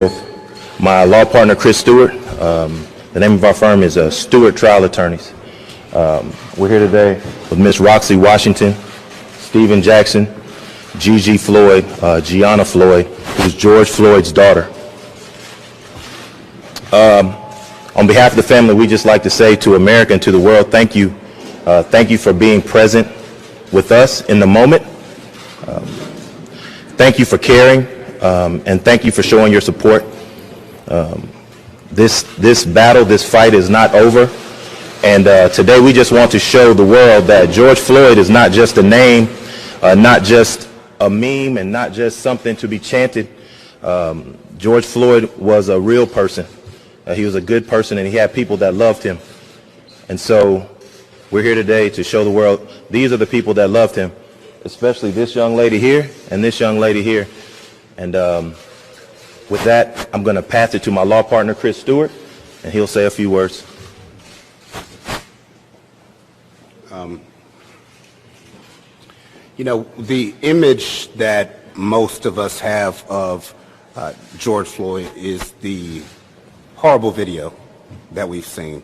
with my law partner, Chris Stewart. The name of our firm is Stewart Trial Attorneys. We're here today with Miss Roxy Washington, Stephen Jackson, Gigi Floyd, Gianna Floyd, who's George Floyd's daughter. On behalf of the family, we just like to say to America and to the world, thank you. Thank you for being present with us in the moment. Thank you for caring, and thank you for showing your support. This battle, this fight is not over. And today we just want to show the world that George Floyd is not just a name, not just a meme, and not just something to be chanted. George Floyd was a real person. He was a good person, and he had people that loved him. And so we're here today to show the world these are the people that loved him, especially this young lady here and this young lady here. And with that, I'm going to pass it to my law partner, Chris Stewart, and he'll say a few words. You know, the image that most of us have of George Floyd is the horrible video that we've seen.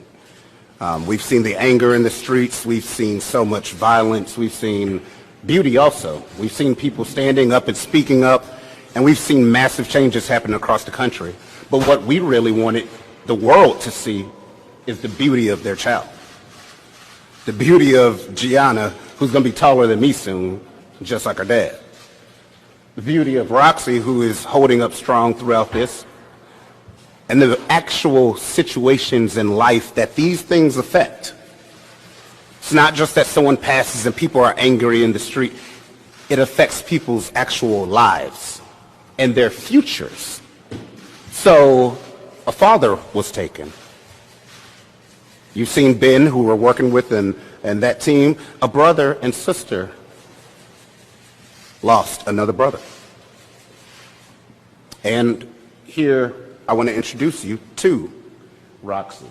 We've seen the anger in the streets. We've seen so much violence. We've seen beauty also. We've seen people standing up and speaking up, and we've seen massive changes happen across the country. But what we really wanted the world to see is the beauty of their child. The beauty of Gianna, who's going to be taller than me soon, just like her dad. The beauty of Roxy, who is holding up strong throughout this. And the actual situations in life that these things affect. It's not just that someone passes and people are angry in the street. It affects people's actual lives and their futures. So a father was taken. You've seen Ben, who we're working with, and that team. A brother and sister lost another brother. And here I want to introduce you to Roxy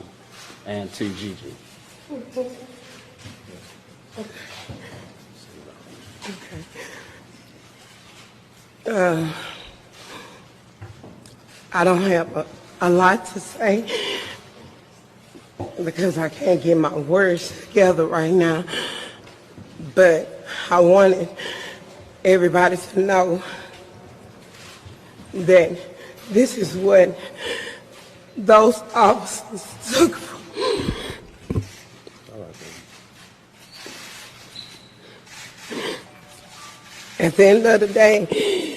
and to Gigi. Okay. I don't have a lot to say because I can't get my words together right now, but I wanted everybody to know that this is what those officers took from. At the end of the day,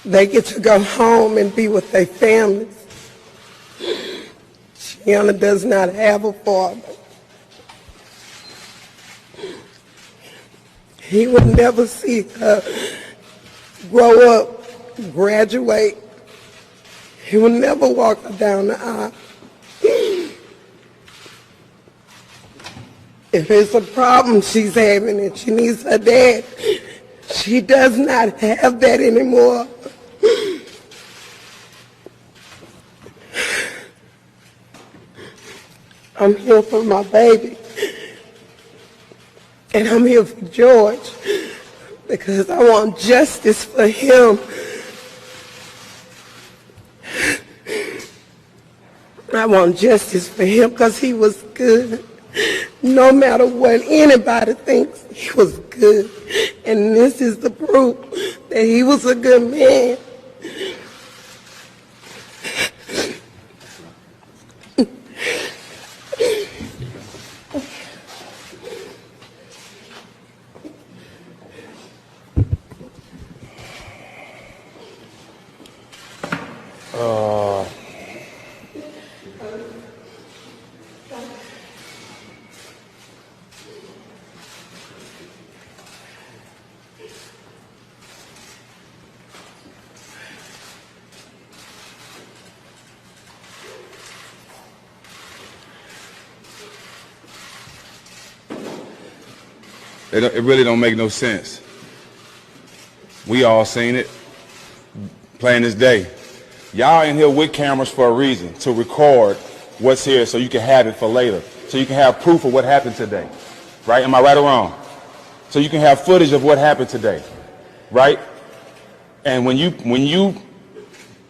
they get to go home and be with their families. Gianna does not have a father. He would never see her grow up, graduate. He would never walk her down the aisle. If it's a problem she's having and she needs her dad, she does not have that anymore. I'm here for my baby. And I'm here for George because I want justice for him. I want justice for him because he was good. No matter what anybody thinks, he was good. And this is the proof that he was a good man. It really don't make no sense. We all seen it, plain as day. Y'all in here with cameras for a reason, to record what's here so you can have it for later, so you can have proof of what happened today, right? Am I right or wrong? So you can have footage of what happened today, right? And when you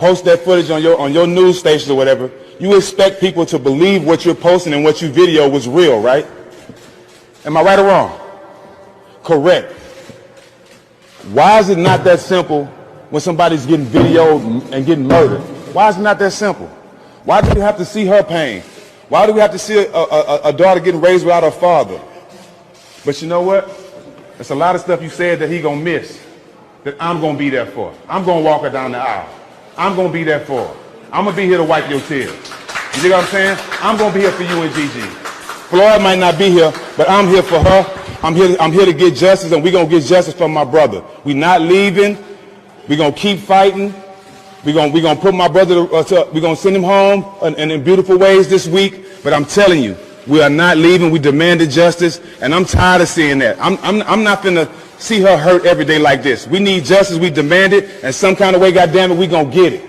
post that footage on your news stations or whatever, you expect people to believe what you're posting and what you video was real, right? Am I right or wrong? Correct. Why is it not that simple when somebody's getting videoed and getting murdered? Why is it not that simple? Why do we have to see her pain? Why do we have to see a daughter getting raised without her father? But you know what? There's a lot of stuff you said that he gonna miss, that I'm gonna be there for. I'm gonna walk her down the aisle. I'm gonna be there for her. I'm gonna be here to wipe your tears. You dig what I'm saying? I'm gonna be here for you and Gigi. Floyd might not be here, but I'm here for her. I'm here to get justice, and we're gonna get justice from my brother. We're not leaving. We're gonna keep fighting. We're gonna put my brother, we're gonna send him home and in beautiful ways this week. But I'm telling you, we are not leaving. We demanded justice, and I'm tired of seeing that. I'm not gonna see her hurt every day like this. We need justice. We demand it, and some kind of way, goddammit, we gonna get it.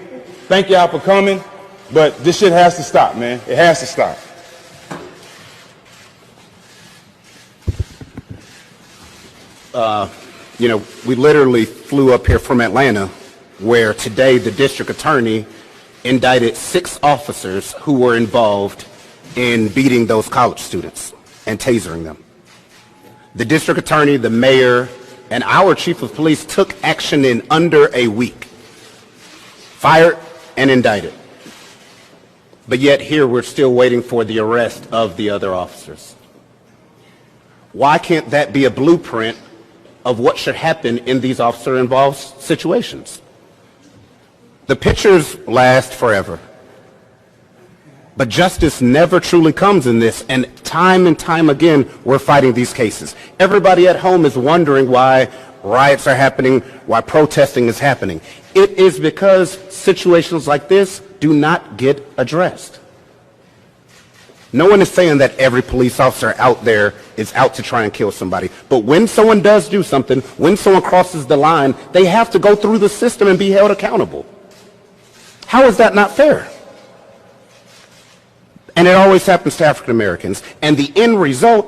Thank y'all for coming, but this shit has to stop, man. It has to stop. You know, we literally flew up here from Atlanta, where today the district attorney indicted 6 officers who were involved in beating those college students and tasering them. The district attorney, the mayor, and our chief of police took action in under a week. Fired and indicted. But yet here we're still waiting for the arrest of the other officers. Why can't that be a blueprint of what should happen in these officer-involved situations? The pictures last forever. But justice never truly comes in this, and time again, we're fighting these cases. Everybody at home is wondering why riots are happening, why protesting is happening. It is because situations like this do not get addressed. No one is saying that every police officer out there is out to try and kill somebody. But when someone does do something, when someone crosses the line, they have to go through the system and be held accountable. How is that not fair? And it always happens to African Americans. And the end result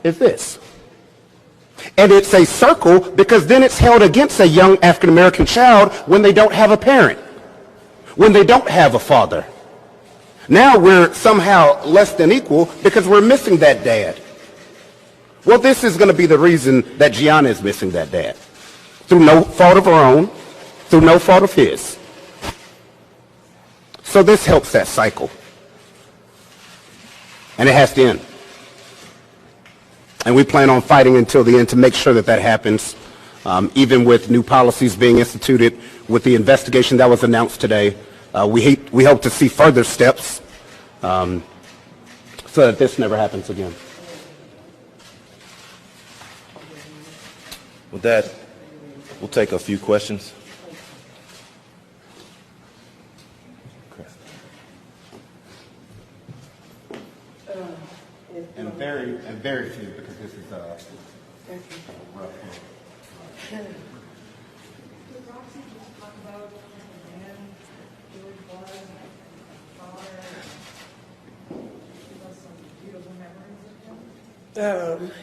is this. And it's a circle because then it's held against a young African American child when they don't have a parent, when they don't have a father. Now we're somehow less than equal because we're missing that dad. Well, this is going to be the reason that Gianna is missing that dad. Through no fault of her own, through no fault of his. So this helps that cycle. And it has to end. And we plan on fighting until the end to make sure that that happens, even with new policies being instituted, with the investigation that was announced today. We hope to see further steps so that this never happens again. With that, we'll take a few questions. And very few, because this is rough.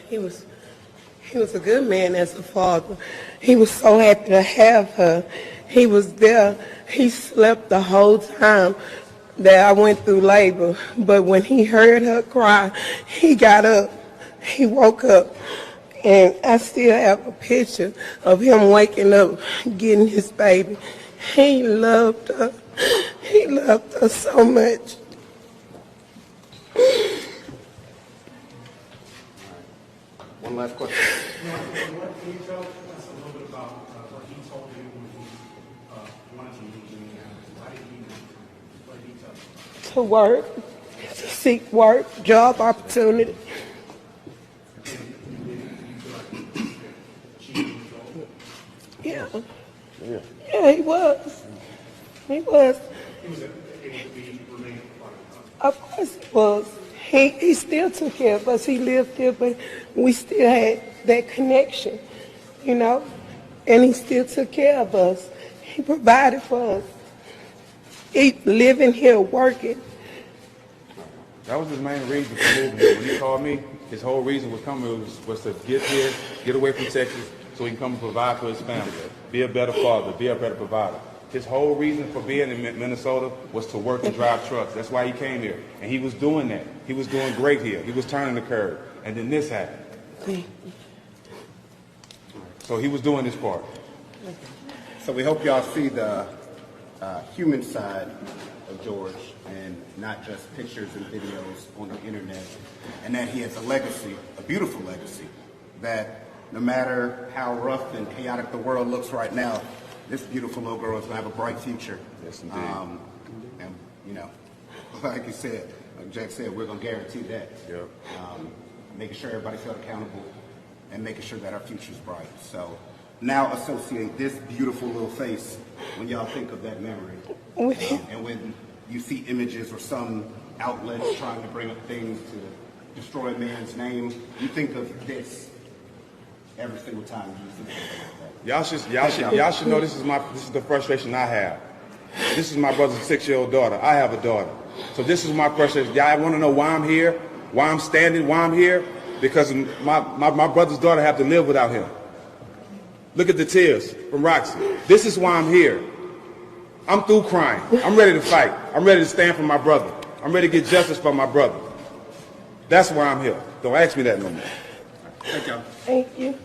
He was a good man as a father. He was so happy to have her. He was there. He slept the whole time that I went through labor. But when he heard her cry, he got up. He woke up. And I still have a picture of him waking up, getting his baby. He loved her. He loved her so much. One last question. What can you tell us a little bit about what he told you when he wanted to meet you? What did he tell you? To work, to seek work, job opportunity. Yeah. Yeah, he was. He was. He was able to remain Of course he was. He still took care of us. He lived here, but we still had that connection, you know. And he still took care of us. He provided for us. He living here, working. That was his main reason for moving here. When he called me, his whole reason was coming was to get here, get away from Texas, so he can come and provide for his family, be a better father, be a better provider. His whole reason for being in Minnesota was to work and drive trucks. That's why he came here. And he was doing that. He was doing great here. He was turning the curve. And then this happened. So he was doing his part. So we hope y'all see the human side of George and not just pictures and videos on the internet, and that he has a legacy, a beautiful legacy, that no matter how rough and chaotic the world looks right now, this beautiful little girl is going to have a bright future. Yes, indeed. And, you know, like you said, like Jack said, we're going to guarantee that. Yep. Making sure everybody's held accountable and making sure that our future's bright. So now associate this beautiful little face when y'all think of that memory. And when you see images or some outlets trying to bring up things to destroy a man's name, you think of this every single time you see something like that. Y'all should know this is the frustration I have. This is my brother's 6-year-old daughter. I have a daughter. So this is my frustration. Y'all want to know why I'm here? Why I'm standing? Why I'm here? Because my brother's daughter have to live without him. Look at the tears from Roxy. This is why I'm here. I'm through crying. I'm ready to fight. I'm ready to stand for my brother. I'm ready to get justice for my brother. That's why I'm here. Don't ask me that no more. Thank y'all. Thank you.